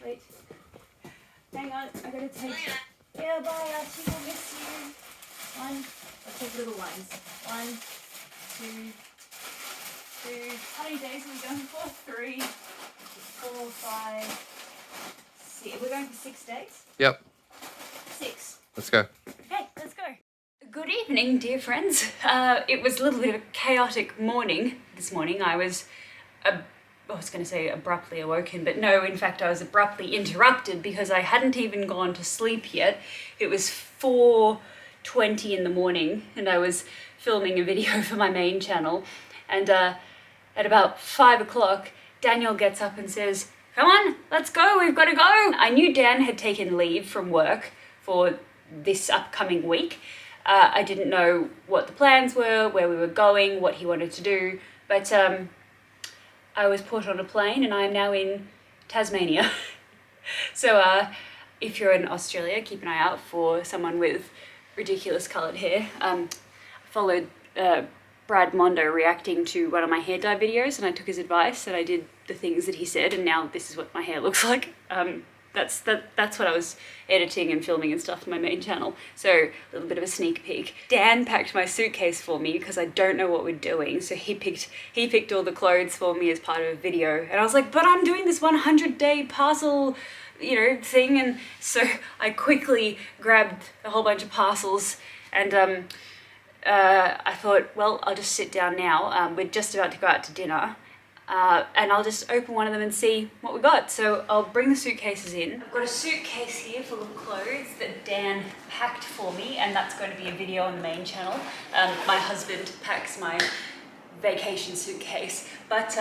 Wait. Hang on, I gotta take... Yeah, bye, Archie, we'll miss you. One, I'll take little ones. 1, 2, 2. How many days are we going for? 3, 4, 5, 6. We're going for 6 days? Yep. 6. Let's go. Okay, let's go. Good evening, dear friends. It was a little bit of a chaotic morning this morning. I was going to say abruptly awoken, but no, in fact, I was abruptly interrupted because I hadn't even gone to sleep yet. It was 4:20 in the morning and I was filming a video for my main channel. And at about 5 o'clock, Daniel gets up and says, "Come on, let's go, we've got to go." I knew Dan had taken leave from work for this upcoming week. I didn't know what the plans were, where we were going, what he wanted to do, but I was put on a plane and I am now in Tasmania. So if you're in Australia, keep an eye out for someone with ridiculous coloured hair. I followed Brad Mondo reacting to one of my hair dye videos and I took his advice and I did the things that he said, and now this is what my hair looks like. That's what I was editing and filming and stuff for my main channel. So a little bit of a sneak peek. Dan packed my suitcase for me because I don't know what we're doing. So he picked all the clothes for me as part of a video. And I was like, but I'm doing this 100-day parcel, thing. And so I quickly grabbed a whole bunch of parcels and I thought, well, I'll just sit down now. We're just about to go out to dinner. And I'll just open one of them and see what we got. So I'll bring the suitcases in. I've got a suitcase here full of clothes that Dan packed for me, and that's going to be a video on the main channel. My husband packs my vacation suitcase, but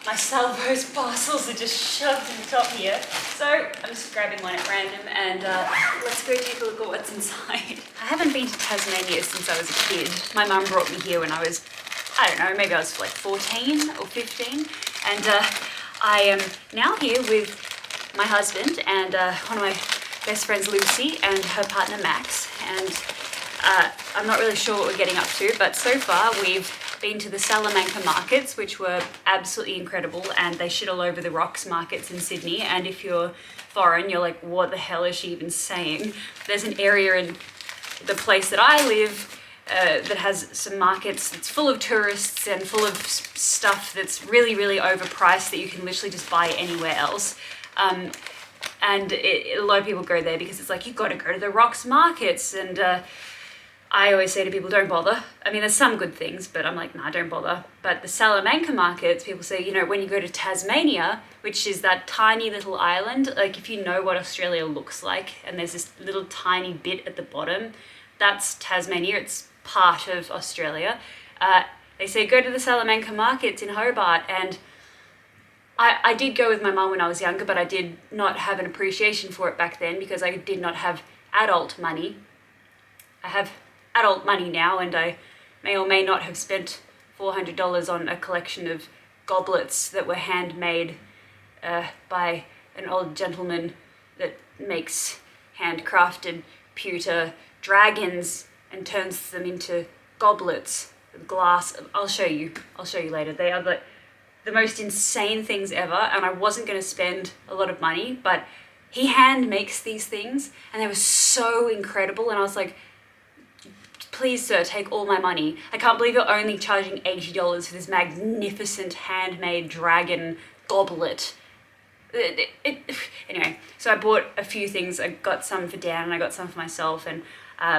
my Salvo's parcels are just shoved in the top here. So I'm just grabbing one at random and let's go take a look at what's inside. I haven't been to Tasmania since I was a kid. My mum brought me here when I was, I don't know, maybe I was like 14 or 15, and I am now here with my husband and one of my best friends, Lucy, and her partner, Max, and I'm not really sure what we're getting up to, but so far we've been to the Salamanca markets, which were absolutely incredible, and they shit all over the rocks markets in Sydney, and if you're foreign, you're like, what the hell is she even saying? There's an area in the place that I live that has some markets that's full of tourists and full of stuff that's really, really overpriced that you can literally just buy anywhere else. And a lot of people go there because it's like, you've got to go to the rocks markets. And I always say to people, don't bother. I mean, there's some good things, but I'm like, nah, don't bother. But the Salamanca markets, people say, when you go to Tasmania, which is that tiny little island, like if you know what Australia looks like, and there's this little tiny bit at the bottom, that's Tasmania. It's part of Australia. They say go to the Salamanca markets in Hobart, and I did go with my mum when I was younger, but I did not have an appreciation for it back then because I did not have adult money. I have adult money now, and I may or may not have spent $400 on a collection of goblets that were handmade by an old gentleman that makes handcrafted pewter dragons and turns them into goblets with glass. I'll show you later. They are the most insane things ever, and I wasn't going to spend a lot of money, but he hand makes these things and they were so incredible, and I was like, please sir, take all my money. I can't believe you're only charging $80 for this magnificent handmade dragon goblet. Anyway, so I bought a few things. I got some for Dan and I got some for myself, and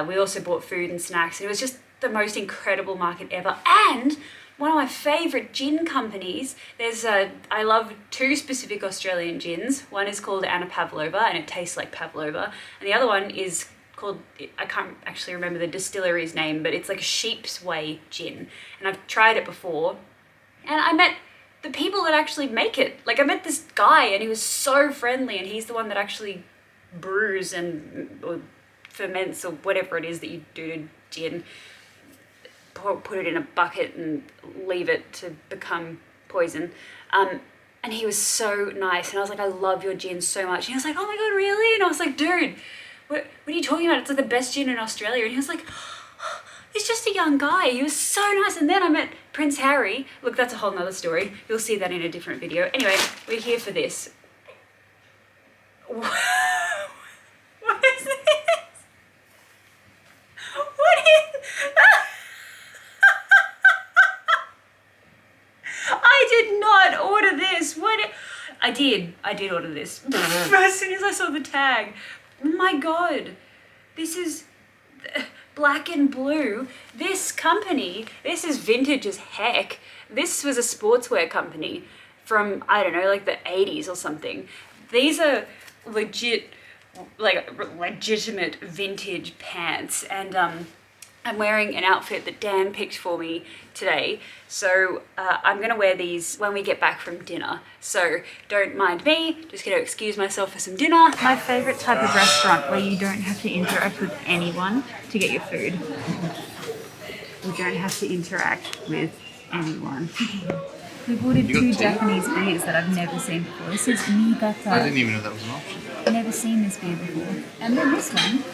we also bought food and snacks. It was just the most incredible market ever. And one of my favourite gin companies, I love two specific Australian gins. One is called Anna Pavlova, and it tastes like pavlova. And the other one is called, I can't actually remember the distillery's name, but it's like a Sheep's Way gin. And I've tried it before. And I met the people that actually make it. Like, I met this guy and he was so friendly, and he's the one that actually brews or ferments or whatever it is that you do to gin. Put it in a bucket and leave it to become poison. And he was so nice, and I was like, I love your gin so much. And he was like, oh my god, really? And I was like, dude, what are you talking about? It's like the best gin in Australia. And he was like, oh, he's just a young guy. He was so nice. And then I met Prince Harry. Look, that's a whole nother story. You'll see that in a different video. Anyway, we're here for this. What is this? What is... I did not order this. I did order this. As soon as I saw the tag. Oh my god. This is black and blue. This company, this is vintage as heck. This was a sportswear company from, I don't know, like the 80s or something. These are legit, like legitimate vintage pants, and I'm wearing an outfit that Dan picked for me today, so I'm gonna wear these when we get back from dinner. So don't mind me, just gonna excuse myself for some dinner. My favorite type of restaurant where you don't have to interact with anyone to get your food. You don't have to interact with anyone. We've ordered 2 Japanese beers that I've never seen before. This is Niigata. I didn't even know that was an option. I've never seen this beer before. And then this one,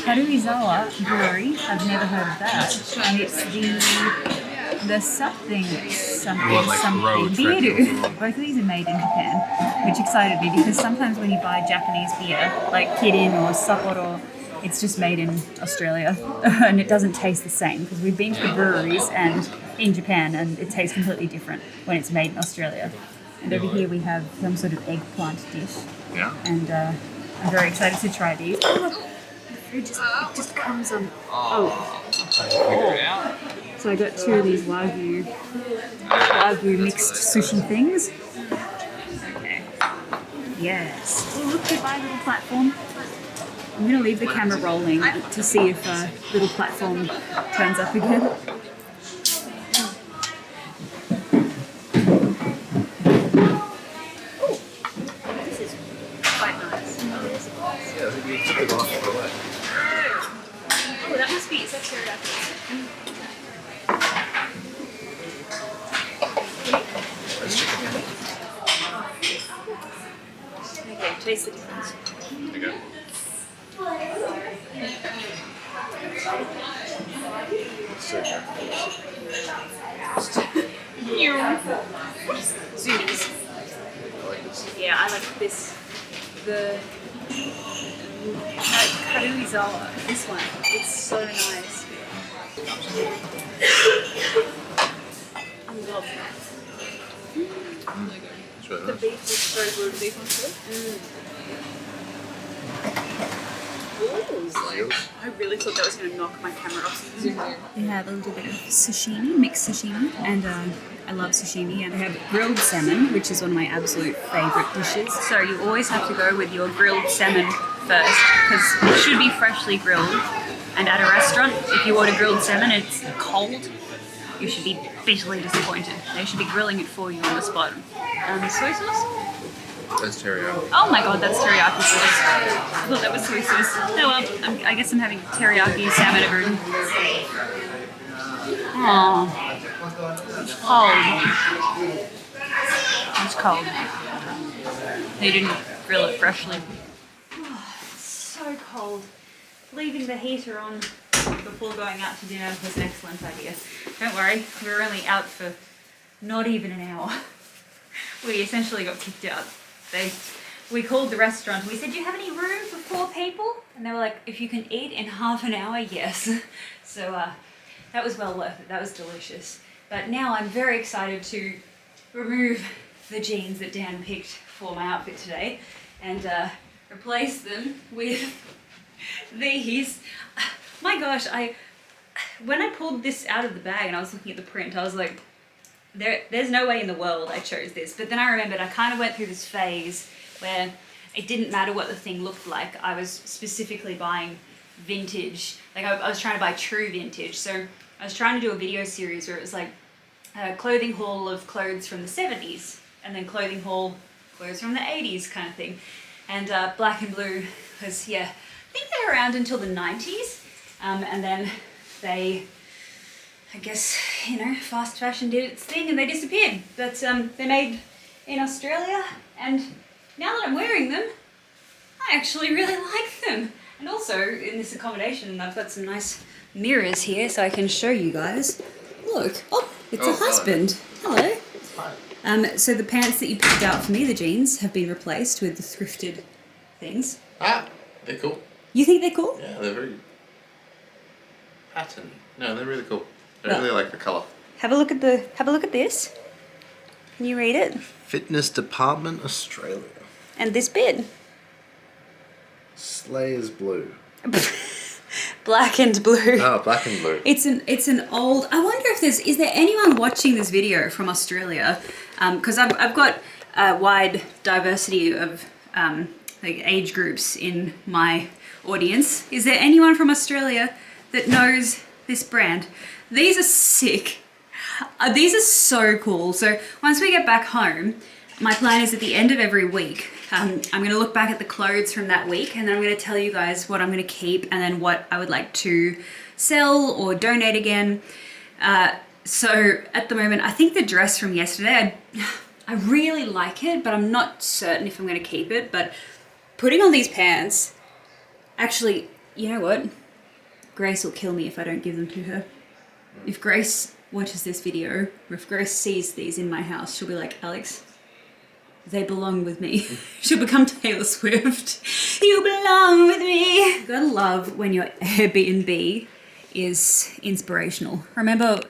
Karuizawa Brewery. I've never heard of that. And it's the something beer. Both of these are made in Japan, which excited me because sometimes when you buy Japanese beer, like Kirin or Sapporo, it's just made in Australia and it doesn't taste the same because we've been to the breweries and in Japan and it tastes completely different when it's made in Australia. And over here we have some sort of eggplant dish. Yeah. And I'm very excited to try these. Oh, the food just comes on. Oh. So I got 2 of these Wagyu mixed sushi things. Okay. Yes. Oh, look, goodbye little platform. I'm going to leave the camera rolling to see if little platform turns up again. Oh, this is quite nice. Yeah, I think we took it off for away. Oh, that must be, is that teriyaki? Okay, taste the difference. Okay. So Zoomies. I like this. Yeah, I like this. The Karuizawa, this one. It's so nice. I love that. It's really The nice. beef is so good. The beef one's good. Ooh, I really thought that was going to knock my camera off. They have a little bit of sashimi, mixed sashimi, and I love sashimi. And they have grilled salmon, which is one of my absolute favourite dishes. So you always have to go with your grilled salmon first, because it should be freshly grilled. And at a restaurant, if you order grilled salmon and it's cold, you should be bitterly disappointed. They should be grilling it for you on the spot. Soy sauce? That's teriyaki. Oh my god, that's teriyaki sauce. I thought that was soy sauce. Oh well, I guess I'm having teriyaki salmon at room. Oh, it's cold. It's cold. They didn't grill it freshly. Oh, it's so cold. Leaving the heater on before going out to dinner was an excellent idea. Don't worry, we were only out for not even an hour. We essentially got kicked out. We called the restaurant and we said, do you have any room for 4 people? And they were like, if you can eat in half an hour, yes. So that was well worth it. That was delicious. But now I'm very excited to remove the jeans that Dan picked for my outfit today and replace them with these. My gosh, when I pulled this out of the bag and I was looking at the print, I was like, there's no way in the world I chose this. But then I remembered I kind of went through this phase where it didn't matter what the thing looked like. I was specifically buying vintage. Like I was trying to buy true vintage. So I was trying to do a video series where it was like a clothing haul of clothes from the 70s and then clothing haul clothes from the 80s kind of thing. And black and blue was, yeah, I think they were around until the 90s. And then they, I guess, you know, fast fashion did its thing and they disappeared. But they're made in Australia, and now that I'm wearing them, I actually really like them. And also, in this accommodation, I've got some nice mirrors here so I can show you guys. Look, oh, it's a husband. Hello. Hi. So the pants that you picked out for me, the jeans, have been replaced with the thrifted things. Ah, they're cool. You think they're cool? Yeah, they're very patterned. No, they're really cool. I Well- really like the colour. Have a look at this. Can you read it? Fitness Department Australia. And this bit. Slayers Blue. Black and blue. Oh, black and blue. It's an old. I wonder if is there anyone watching this video from Australia? Because I've got a wide diversity of like age groups in my audience. Is there anyone from Australia that knows this brand? These are sick. These are so cool. So once we get back home, my plan is at the end of every week, I'm going to look back at the clothes from that week, and then I'm going to tell you guys what I'm going to keep and then what I would like to sell or donate again. So at the moment, I think the dress from yesterday, I really like it, but I'm not certain if I'm going to keep it. But putting on these pants, actually, you know what? Grace will kill me if I don't give them to her. If Grace watches this video, or if Grace sees these in my house, she'll be like, Alex, they belong with me. She'll become Taylor Swift. You belong with me. You gotta love when your Airbnb is inspirational. Remember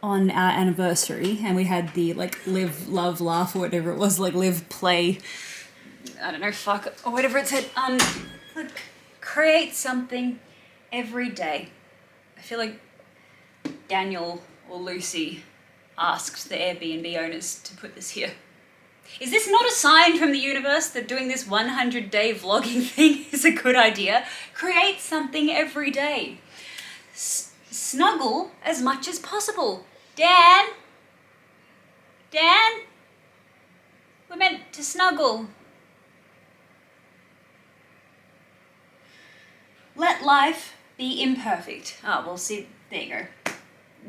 on our anniversary, and we had the like live, love, laugh, or whatever it was, like live, play, I don't know, fuck, or whatever it said. Like, create something every day. I feel like Daniel or Lucy asked the Airbnb owners to put this here. Is this not a sign from the universe that doing this 100-day vlogging thing is a good idea? Create something every day. Snuggle as much as possible. Dan? Dan? We're meant to snuggle. Let life be imperfect. Oh, well, see, there you go.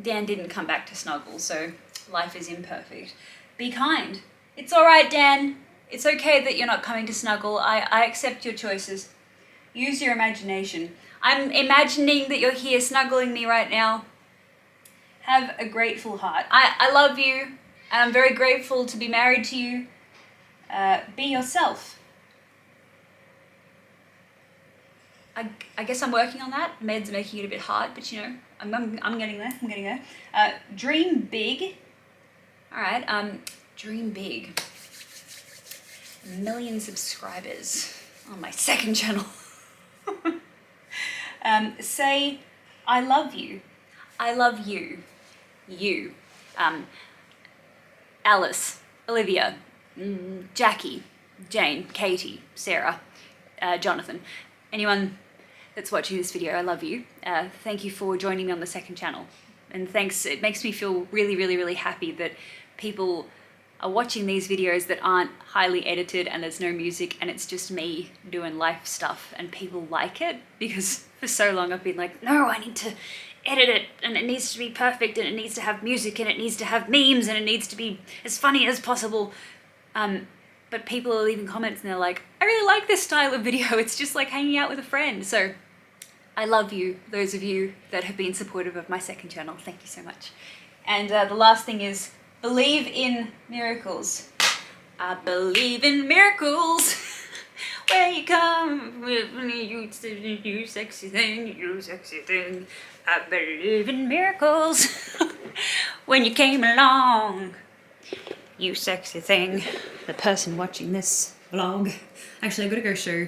Dan didn't come back to snuggle, so life is imperfect. Be kind. It's all right, Dan. It's okay that you're not coming to snuggle. I accept your choices. Use your imagination. I'm imagining that you're here snuggling me right now. Have a grateful heart. I love you, and I'm very grateful to be married to you. Be yourself. I guess I'm working on that. Med's making it a bit hard, but you know, I'm getting there. I'm getting there. Dream big. All right. Dream big. 1 million subscribers on my second channel. Say, I love you. I love you. You. Alice, Olivia, Jackie, Jane, Katie, Sarah, Jonathan. Anyone that's watching this video, I love you. Thank you for joining me on the second channel. And thanks, it makes me feel really, really, really happy that people are watching these videos that aren't highly edited and there's no music and it's just me doing life stuff and people like it, because for so long I've been like, no, I need to edit it and it needs to be perfect and it needs to have music and it needs to have memes and it needs to be as funny as possible. But people are leaving comments and they're like, I really like this style of video. It's just like hanging out with a friend. So I love you, those of you that have been supportive of my second channel. Thank you so much. And the last thing is, believe in miracles. I believe in miracles. Where you come with me, you sexy thing, you sexy thing. I believe in miracles. When you came along, you sexy thing. The person watching this vlog. Actually, I gotta go show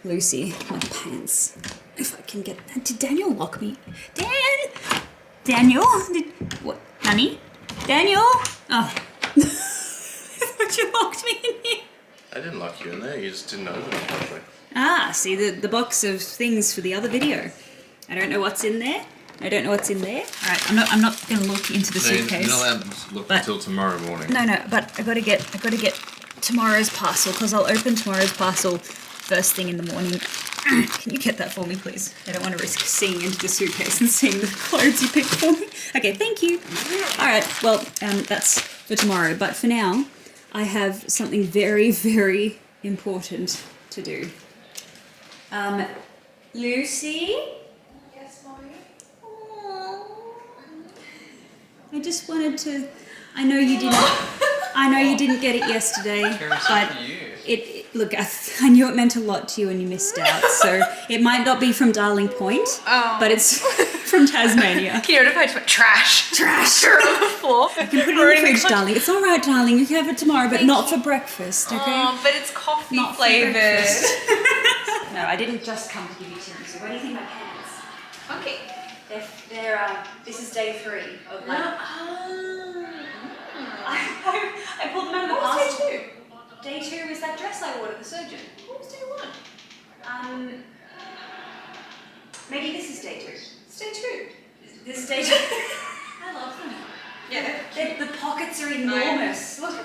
Lucy my pants. If I can get. Did Daniel lock me? Daniel? What? Honey? Daniel? Oh. But you locked me in here. I didn't lock you in there, you just didn't open it properly. Ah, see the box of things for the other video. I don't know what's in there. I don't know what's in there. All right, I'm not going to look into the suitcase. You're not allowed to look until tomorrow morning. No, but I got to get tomorrow's parcel, because I'll open tomorrow's parcel first thing in the morning. Can you get that for me, please? I don't want to risk seeing into the suitcase and seeing the clothes you picked for me. Okay, thank you. All right, well, that's for tomorrow. But for now, I have something very, very important to do. Lucy? Yes, Mommy? Aww. I just wanted to... I know you didn't... I know you didn't get it yesterday, but for you. look, I knew it meant a lot to you and you missed out. So it might not be from Darling Point, but it's from Tasmania. Can you notify to trash? Trash. Throw it on the floor. You can put it in the fridge, darling. It's all right, darling. You can have it tomorrow, but not for breakfast, okay? Oh, but it's coffee Not for flavoured. breakfast. No, I didn't just come to give you tiramisu. What do you think about pants? Okay. This is day 3 of my... I pulled them out of the What was parcel. day 2? Day 2 was that dress I wore to the surgeon. What was day 1? Maybe this is day 2. It's day 2. This is day 2. I love them. Yeah. The pockets are enormous. Look,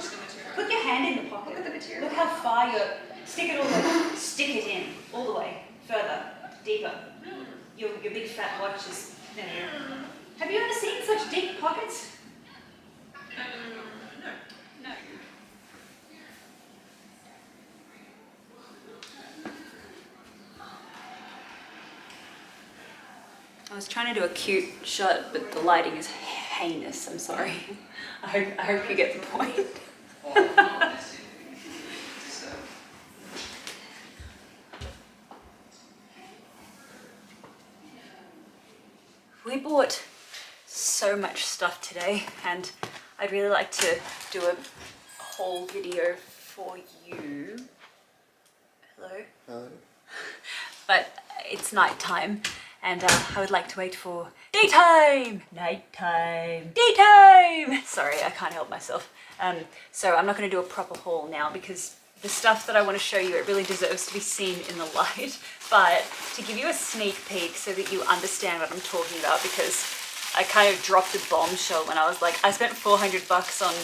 put your hand in the pocket. Look at the material. Look how far you're... Stick it all the way. Stick it in. All the way. Further. Deeper. Your big fat watch is... There you go. Have you ever seen such deep pockets? No. No. I was trying to do a cute shot, but the lighting is heinous. I'm sorry. I hope you get the point. We bought so much stuff today, and I'd really like to do a whole video for you. Hello? Hello. But it's nighttime, and I would like to wait for daytime! Nighttime! Daytime! Sorry, I can't help myself. So I'm not going to do a proper haul now because the stuff that I want to show you, it really deserves to be seen in the light. But to give you a sneak peek so that you understand what I'm talking about, because I kind of dropped a bombshell when I was like, I spent $400 on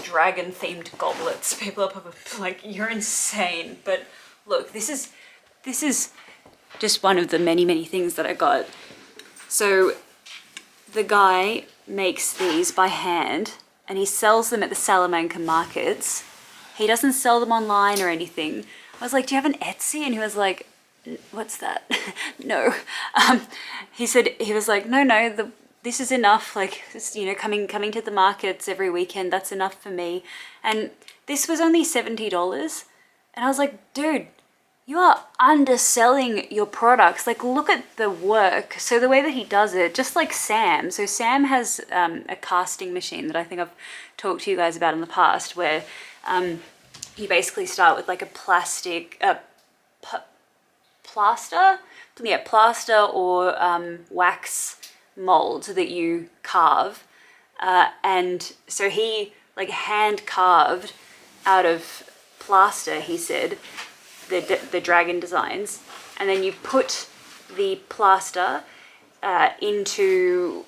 dragon themed goblets. People are probably like, you're insane. But look, this is just one of the many things that I got. So the guy makes these by hand and he sells them at the Salamanca markets. He doesn't sell them online or anything. I was like, do you have an Etsy? And he was like, what's that? No. He was like, no, this is enough. Like, just, you know, coming to the markets every weekend, that's enough for me. And this was only $70. And I was like, dude, you are underselling your products. Like, look at the work. So the way that he does it, just like Sam. So Sam has a casting machine that I think I've talked to you guys about in the past, where you basically start with like a plastic, plaster or wax mold that you carve. And so he like hand carved out of plaster, he said, the dragon designs, and then you put the plaster into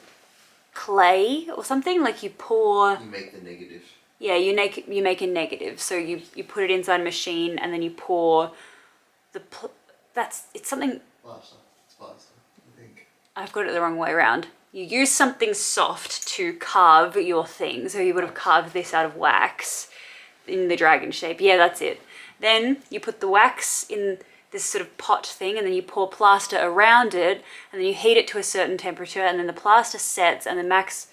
clay or something, like you pour... You make the negative. Yeah, you make a negative. So you put it inside a machine and then you pour the... It's something... Plaster. It's plaster, I think. I've got it the wrong way around. You use something soft to carve your thing. So you would have carved this out of wax in the dragon shape. Yeah, that's it. Then you put the wax in this sort of pot thing and then you pour plaster around it and then you heat it to a certain temperature and then the plaster sets and the max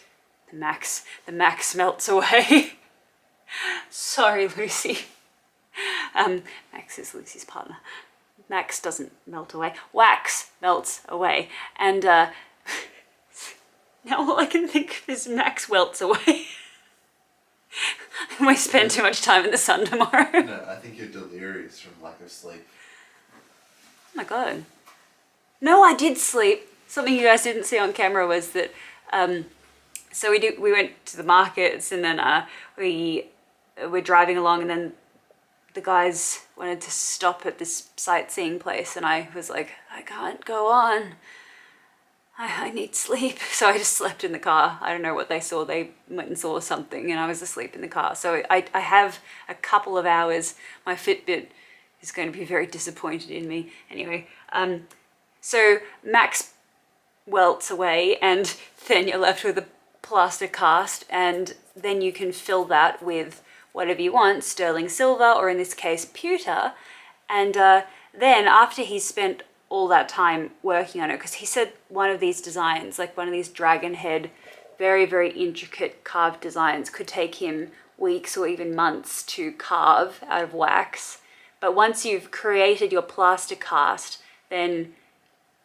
melts away. Sorry, Lucy. Max is Lucy's partner. Max doesn't melt away. Wax melts away. And now all I can think of is Max welts away. I might spend too much time in the sun tomorrow. No, I think you're delirious from lack of sleep. Oh my god. No, I did sleep. Something you guys didn't see on camera was that, so we went to the markets and then we were driving along and then the guys wanted to stop at this sightseeing place and I was like, I can't go on. I need sleep. So I just slept in the car. I don't know what they saw. They went and saw something and I was asleep in the car. So I have a couple of hours. My Fitbit is going to be very disappointed in me. Anyway, so Max welts away and then you're left with a plaster cast and then you can fill that with whatever you want, sterling silver or in this case pewter. And then after he's spent all that time working on it, because he said one of these designs, like one of these dragon head very, very intricate carved designs could take him weeks or even months to carve out of wax. But once you've created your plaster cast, then,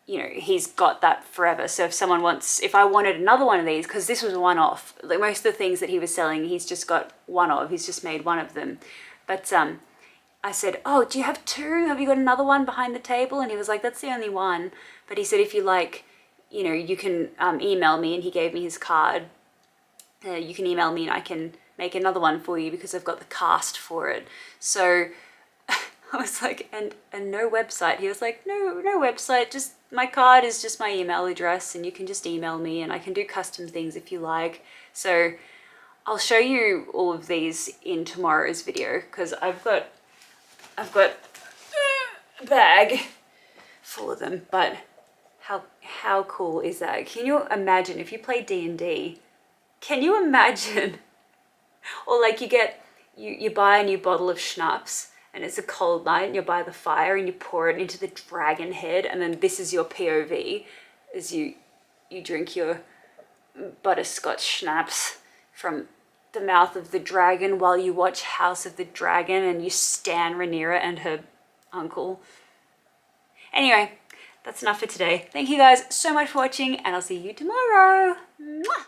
you know, he's got that forever. So if I wanted another one of these, because this was one off, like most of the things that he was selling, he's just got one of, he's just made one of them. But I said, oh, do you have two? Have you got another one behind the table? And he was like, that's the only one. But he said, if you like, you know, you can email me, and he gave me his card. You can email me and I can make another one for you because I've got the cast for it. So I was like, and no website. He was like, no website, just my card is just my email address, and you can just email me and I can do custom things if you like. So I'll show you all of these in tomorrow's video, because I've got a bag full of them. But how cool is that? Can you imagine if you play D&D? Can you imagine? Or like you buy a new bottle of schnapps and it's a cold night and you're by the fire and you pour it into the dragon head, and then this is your POV as you drink your butterscotch schnapps from the mouth of the dragon while you watch House of the Dragon and you stan Rhaenyra and her uncle. Anyway, that's enough for today. Thank you guys so much for watching, and I'll see you tomorrow. Mwah!